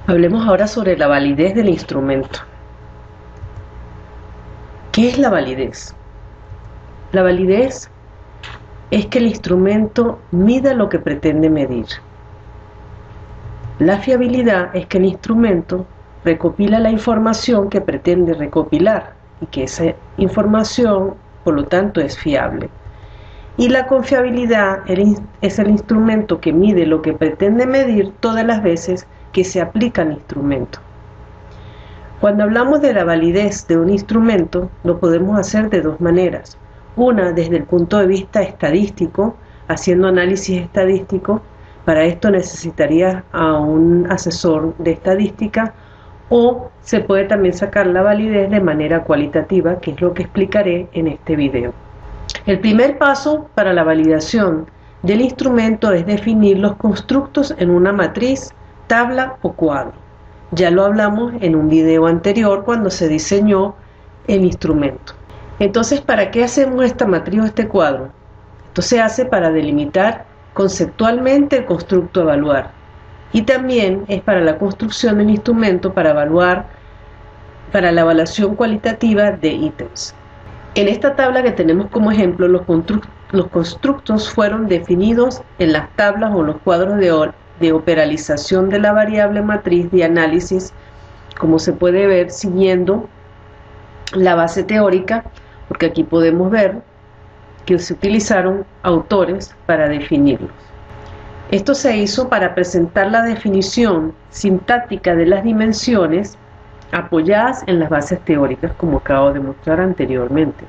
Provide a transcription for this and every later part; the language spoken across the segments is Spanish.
Hablemos ahora sobre la validez del instrumento. ¿Qué es la validez? La validez es que el instrumento mida lo que pretende medir. La fiabilidad es que el instrumento recopila la información que pretende recopilar y que esa información, por lo tanto, es fiable. Y la confiabilidad es el instrumento que mide lo que pretende medir todas las veces que se aplica al instrumento. Cuando hablamos de la validez de un instrumento, lo podemos hacer de dos maneras. Una, desde el punto de vista estadístico, haciendo análisis estadístico. Para esto necesitaría a un asesor de estadística, o se puede también sacar la validez de manera cualitativa, que es lo que explicaré en este video. El primer paso para la validación del instrumento es definir los constructos en una matriz, tabla o cuadro. Ya lo hablamos en un video anterior cuando se diseñó el instrumento. Entonces, ¿para qué hacemos esta matriz o este cuadro? Esto se hace para delimitar conceptualmente el constructo a evaluar, y también es para la construcción del instrumento para evaluar, para la evaluación cualitativa de ítems. En esta tabla que tenemos como ejemplo, los constructos fueron definidos en las tablas o los cuadros de operalización de la variable matriz de análisis, como se puede ver siguiendo la base teórica, porque aquí podemos ver que se utilizaron autores para definirlos. Esto se hizo para presentar la definición sintáctica de las dimensiones apoyadas en las bases teóricas, como acabo de mostrar anteriormente.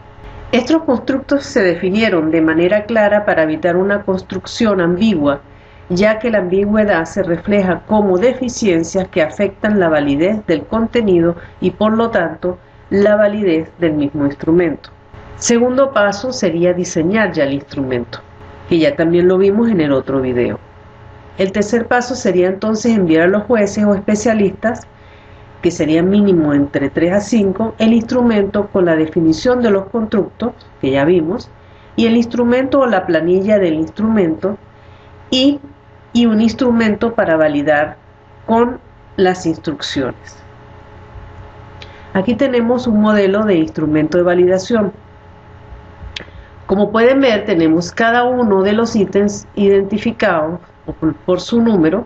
Estos constructos se definieron de manera clara para evitar una construcción ambigua, ya que la ambigüedad se refleja como deficiencias que afectan la validez del contenido y por lo tanto la validez del mismo instrumento. Segundo paso sería diseñar ya el instrumento, que ya también lo vimos en el otro video. El tercer paso sería entonces enviar a los jueces o especialistas, que serían mínimo entre 3 a 5, el instrumento con la definición de los constructos, que ya vimos, y el instrumento o la planilla del instrumento, y un instrumento para validar con las instrucciones. Aquí tenemos un modelo de instrumento de validación. Como pueden ver, tenemos cada uno de los ítems identificados por su número.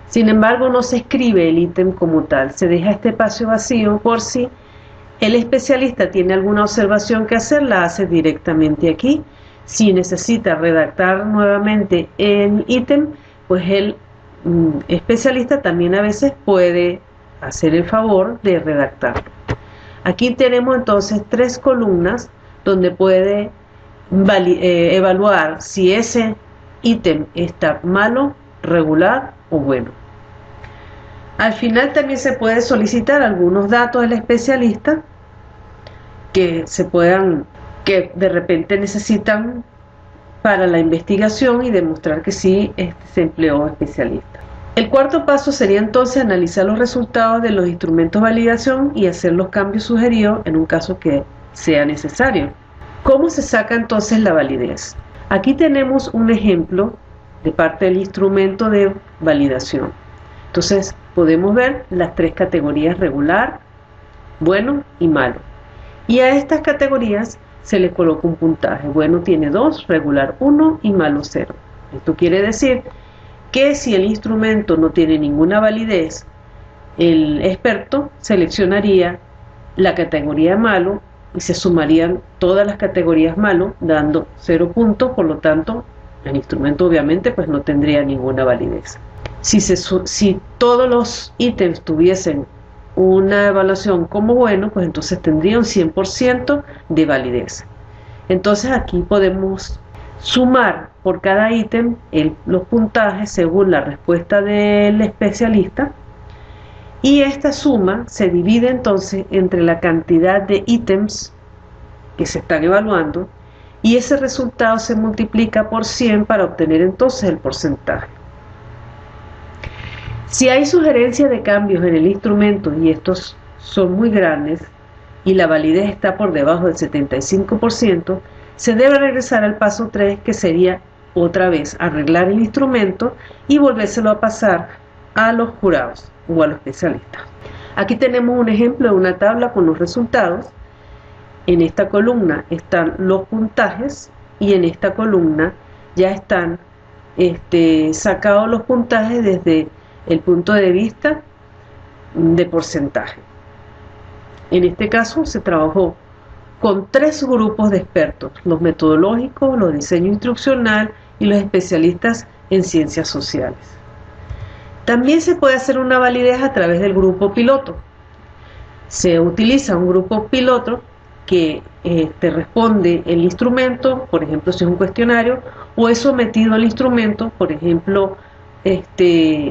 Sin embargo, no se escribe el ítem como tal, se deja este espacio vacío por si el especialista tiene alguna observación que hacer, la hace directamente aquí. Si necesita redactar nuevamente el ítem, pues el especialista también a veces puede hacer el favor de redactarlo. Aquí tenemos entonces 3 columnas donde puede evaluar si ese ítem está malo, regular o bueno. Al final también se puede solicitar algunos datos del especialista que de repente necesitan para la investigación y demostrar que sí se empleó especialista. El cuarto paso sería entonces analizar los resultados de los instrumentos de validación y hacer los cambios sugeridos en un caso que sea necesario. ¿Cómo se saca entonces la validez? Aquí tenemos un ejemplo de parte del instrumento de validación. Entonces podemos ver las 3 categorías: regular, bueno y malo. Y a estas categorías se les coloca un puntaje. Bueno tiene 2, regular 1 y malo 0. Esto quiere decir que si el instrumento no tiene ninguna validez, el experto seleccionaría la categoría malo y se sumarían todas las categorías malo, dando 0 puntos. Por lo tanto, el instrumento obviamente pues no tendría ninguna validez. Si todos los ítems tuviesen una evaluación como bueno, pues entonces tendría un 100% de validez. Entonces aquí podemos sumar por cada ítem los puntajes según la respuesta del especialista, y esta suma se divide entonces entre la cantidad de ítems que se están evaluando, y ese resultado se multiplica por 100 para obtener entonces el porcentaje. Si hay sugerencia de cambios en el instrumento y estos son muy grandes y la validez está por debajo del 75%, se debe regresar al paso 3, que sería otra vez arreglar el instrumento y volvérselo a pasar a los jurados o a los especialistas. Aquí tenemos un ejemplo de una tabla con los resultados. En esta columna están los puntajes y en esta columna ya están sacados los puntajes desde el punto de vista de porcentaje. En este caso se trabajó con 3 grupos de expertos: los metodológicos, los de diseño instruccional y los especialistas en ciencias sociales. También se puede hacer una validez a través del grupo piloto. Se utiliza un grupo piloto que responde el instrumento, por ejemplo si es un cuestionario, o es sometido al instrumento, por ejemplo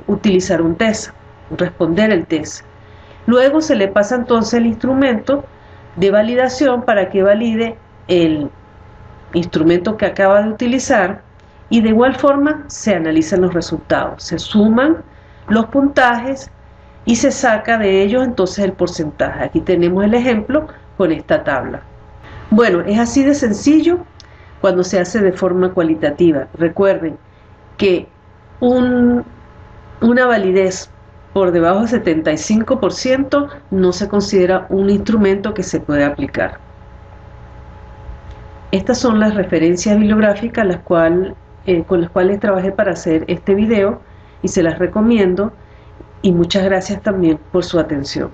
utilizar un test, responder el test. Luego se le pasa entonces el instrumento de validación para que valide el instrumento que acaba de utilizar, y de igual forma se analizan los resultados, se suman los puntajes y se saca de ellos entonces el porcentaje. Aquí tenemos el ejemplo con esta tabla. Bueno, es así de sencillo cuando se hace de forma cualitativa. Recuerden que una validez por debajo del 75% no se considera un instrumento que se puede aplicar. Estas son las referencias bibliográficas con las cuales trabajé para hacer este video y se las recomiendo, y muchas gracias también por su atención.